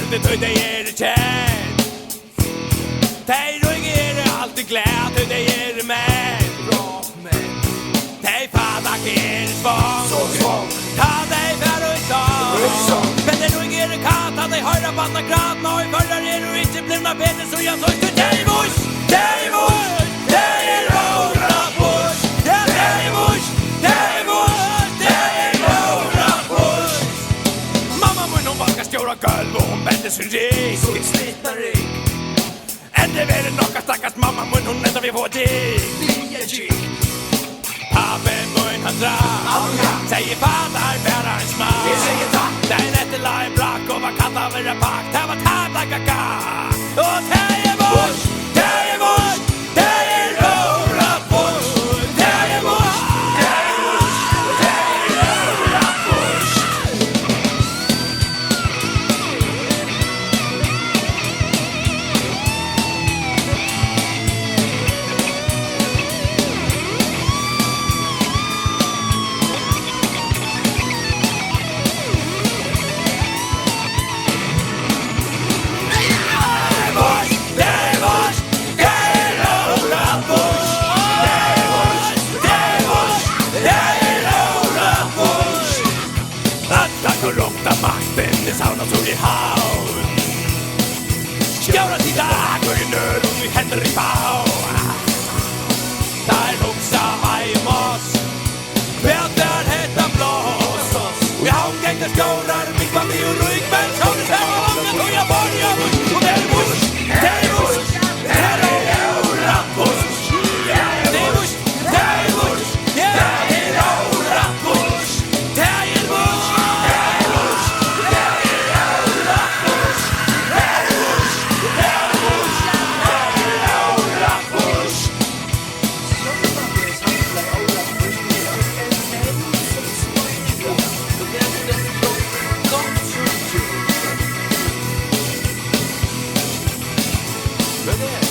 alltid tøy det kjent. De røyger alltid glad tøy det menn. De fader svang. Ta de fær og sang. Men de røyger kata, de høyre banna grad. Nå i følger du ikke blivna bedre, så jeg tøy til deg vurs. Deg vurs, deg råra vurs. Ja, deg vurs, deg vurs, deg råra vurs. Mamma mun hon valka stjåra gulv og hon bender sin rik. Så jeg slittar rik. Ende vere nokka stakkars mamma mun hon enda vi får dig. Pappe mun han dra. Säger fadar bära en smak. Jeg sier takk. Det er nette la en brak og var katta vera pak. Det var tabla kaka. Og det er vurs, det er vurs, det er råra vurs. Det er vurs, det er vurs, det er råra vurs. Korrupta makten, det sauna så i havn. Skjøra til dag og i nør og i hender i pau. Der hoksa ei om oss, Peter hetta blås. Og i havn geng der skjørar, mikva vi og ryk, men skjører seg og langt og jeg borger vurs. Og det er vurs, det er vurs, det er råra vurs. Det er vurs, det er vurs, det er råra vurs. Det er vurs. Look at